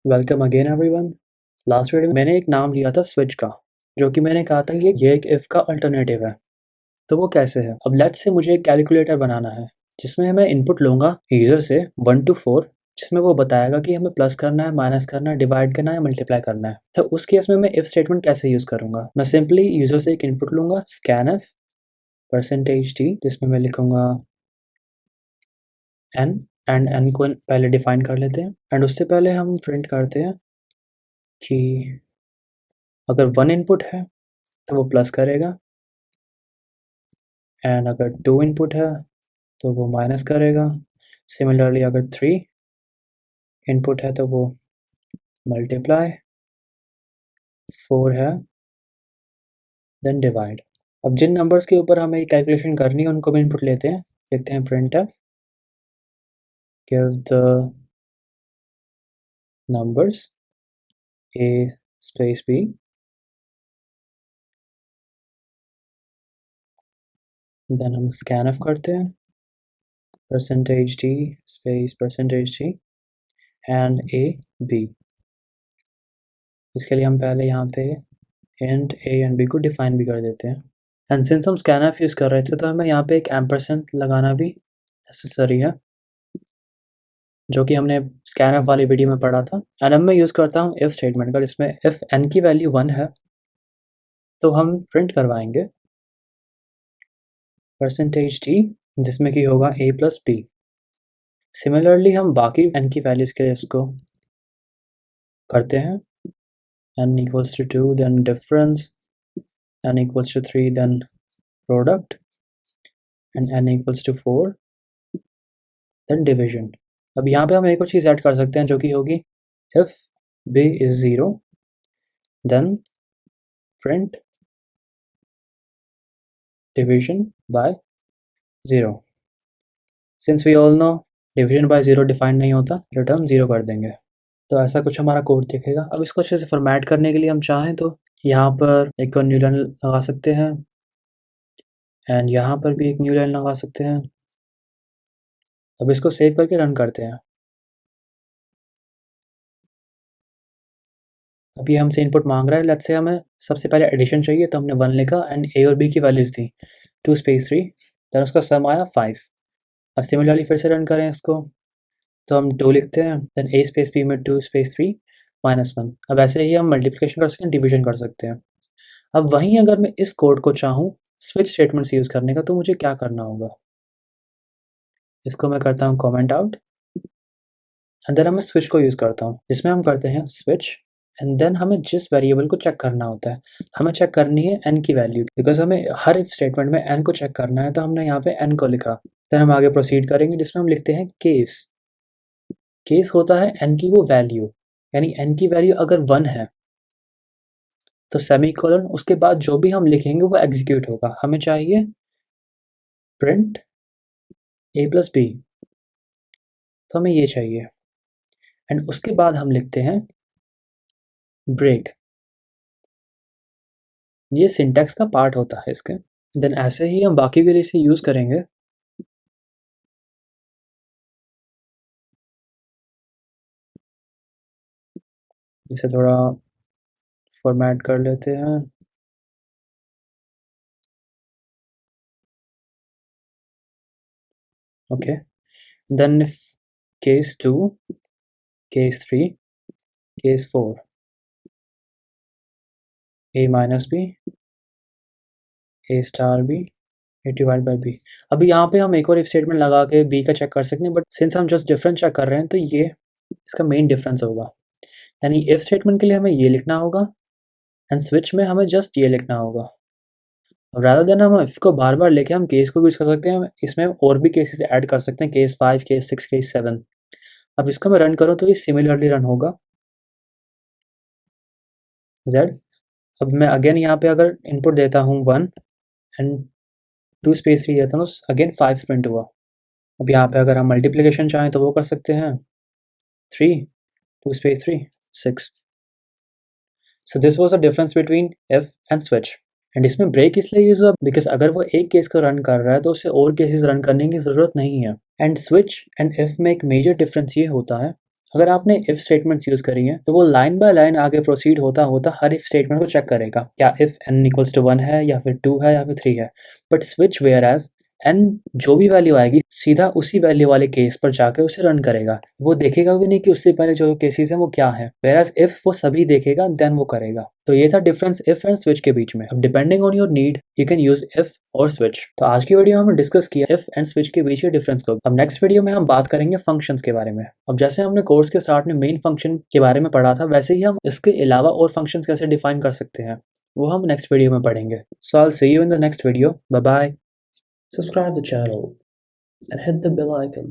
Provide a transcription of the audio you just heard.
Welcome again everyone. Last video में मैंने एक नाम लिया था स्विच का, जो कि मैंने कहा था ये एक इफ़ का अल्टरनेटिव है। तो वो कैसे है? अब लेट्स से मुझे एक कैलकुलेटर बनाना है, जिसमें मैं इनपुट लूँगा यूज़र से 1 to 4, जिसमें वो बताएगा कि हमें प्लस करना है, माइनस करना है, डिवाइड करना है, मल्टीप्लाई करना है। तो उस केस में मैं इफ स्टेटमेंट कैसे यूज़ करूँगा? मैं सिंपली यूज़र से एक इनपुट लूँगा स्कैनफ %t, जिसमें मैं लिखूँगा n एंड n को पहले डिफाइन कर लेते हैं। एंड उससे पहले हम प्रिंट करते हैं कि अगर 1 इनपुट है तो वो प्लस करेगा, एंड अगर 2 इनपुट है तो वो माइनस करेगा। सिमिलरली अगर 3 इनपुट है तो वो मल्टीप्लाई, 4 है देन डिवाइड। अब जिन नंबर्स के ऊपर हमें कैलकुलेशन करनी है उनको भी इनपुट लेते हैं। लिखते हैं printf give the numbers a space b, then हम scanf करते हैं %t space %t and a b। इसके लिए हम पहले यहाँ पे int a एंड b को डिफाइन भी कर देते हैं। एंड सिंस हम scanf यूज़ कर रहे थे तो हमें यहाँ पे एक एम्परसेंड लगाना भी नेसेसरी है, जो कि हमने स्कैनफ वाली वीडियो में पढ़ा था। एंड अब मैं यूज़ करता हूँ इफ स्टेटमेंट का, जिसमें इफ n की वैल्यू 1 है तो हम प्रिंट करवाएंगे %t, जिसमें कि होगा a प्लस b। सिमिलरली हम बाकी n की वैल्यूज़ के लिए इसको करते हैं। n equals to 2 then difference, n equals to 3 then product, and n equals to 4 then division। अब यहाँ पे हम एक और चीज़ ऐड कर सकते हैं, जो कि होगी if b is 0 then print division by 0। Since we all know division by 0 define नहीं होता, रिटर्न 0 कर देंगे। तो ऐसा कुछ हमारा कोड दिखेगा। अब इसको अच्छे से फॉर्मेट करने के लिए हम चाहें तो यहाँ पर एक और न्यू लाइन लगा सकते हैं, एंड यहाँ पर भी एक न्यू लाइन लगा सकते हैं। अब इसको सेव करके रन करते हैं। अब ये हमसे इनपुट मांग रहा है। लेट्स से हमें सबसे पहले एडिशन चाहिए, तो हमने 1 लिखा एंड a और b की वैल्यूज़ दी 2 स्पेस 3, देन उसका सम आया 5। अब सिमिलरली फिर से रन करें इसको, तो हम 2 लिखते हैं, देन a स्पेस b में 2 स्पेस 3 -1। अब ऐसे ही हम मल्टीप्लिकेशन कर सकते हैं, डिवीजन कर सकते हैं। अब वहीं अगर मैं इस कोड को चाहूँ स्विच स्टेटमेंट्स यूज़ करने का, तो मुझे क्या करना होगा? इसको मैं करता हूँ कमेंट आउट, एंड देन मैं स्विच को यूज़ करता हूँ, जिसमें हम करते हैं स्विच, एंड देन हमें जिस वेरिएबल को चेक करना होता है, हमें चेक करनी है n की वैल्यू, बिकॉज हमें हर इफ स्टेटमेंट में n को चेक करना है, तो हमने यहाँ पे n को लिखा। देन हम आगे प्रोसीड करेंगे, जिसमें हम लिखते हैं केस। केस होता है n की वो वैल्यू, यानी n की वैल्यू अगर 1 है तो सेमीकोलन, उसके बाद जो भी हम लिखेंगे वो एग्जीक्यूट होगा। हमें चाहिए प्रिंट a प्लस b, तो हमें ये चाहिए, एंड उसके बाद हम लिखते हैं ब्रेक। ये सिंटैक्स का पार्ट होता है इसके। देन ऐसे ही हम बाकी के लिए इसे यूज़ करेंगे। इसे थोड़ा फॉर्मेट कर लेते हैं। Okay, then if case 2, case 3, case 4, a minus b, a star b, a divide by b। अभी यहाँ पे हम एक और इफ स्टेटमेंट लगा के b का चेक कर सकते हैं, बट सिंस हम जस्ट डिफरेंस चेक कर रहे हैं तो ये इसका मेन डिफरेंस होगा। यानी इफ स्टेटमेंट के लिए हमें ये लिखना होगा, एंड स्विच में हमें जस्ट ये लिखना होगा। रादर देन हम इफ को बार बार लेके हम केस को यूज़ कर सकते हैं, इसमें और भी केसेस ऐड कर सकते हैं, केस 5, केस 6, केस 7। अब इसको मैं रन करूँ तो ये सिमिलरली रन होगा z। अब मैं अगेन यहाँ पे अगर इनपुट देता हूँ 1 एंड 2 स्पेस 3 देता हूँ, तो अगेन 5 प्रिंट हुआ। अब यहाँ पे अगर हम मल्टीप्लिकेशन चाहें तो वो कर सकते हैं, 3, 2 space 3, 6। So this was the difference between if and switch. And इसमें ब्रेक इसलिए यूज़ हुआ बिकॉज अगर वो एक केस को रन कर रहा है तो उसे और केसेस रन करने की ज़रूरत नहीं है। एंड स्विच एंड इफ में एक मेजर डिफरेंस ये होता है, अगर आपने इफ स्टेटमेंट्स यूज करी हैं तो वो लाइन बाय लाइन आगे प्रोसीड होता होता हर इफ स्टेटमेंट को चेक करेगा, क्या इफ n इक्वल्स टू 1 है या फिर 2 है या फिर 3 है। But switch whereas n जो भी वैल्यू आएगी सीधा उसी वैल्यू वाले केस पर जाकर उसे रन करेगा, वो देखेगा भी नहीं कि उससे पहले जो केसेस हैं वो क्या है। वेयर एज इफ वो सभी देखेगा देन वो करेगा। तो ये था डिफरेंस इफ एंड स्विच के बीच में। अब depending on your need you can use if और स्विच। तो आज की वीडियो में हमने डिस्कस किया इफ एंड स्विच के बीच के डिफरेंस को। अब नेक्स्ट वीडियो में हम बात करेंगे फंक्शंस के बारे में। अब जैसे हमने कोर्स के स्टार्ट में मेन फंक्शन के बारे में पढ़ा था, वैसे ही हम इसके अलावा और फंक्शंस कैसे डिफाइन कर सकते हैं वो हम नेक्स्ट वीडियो में पढ़ेंगे। So I will see you in the next video. Bye bye. Subscribe the channel and hit the bell icon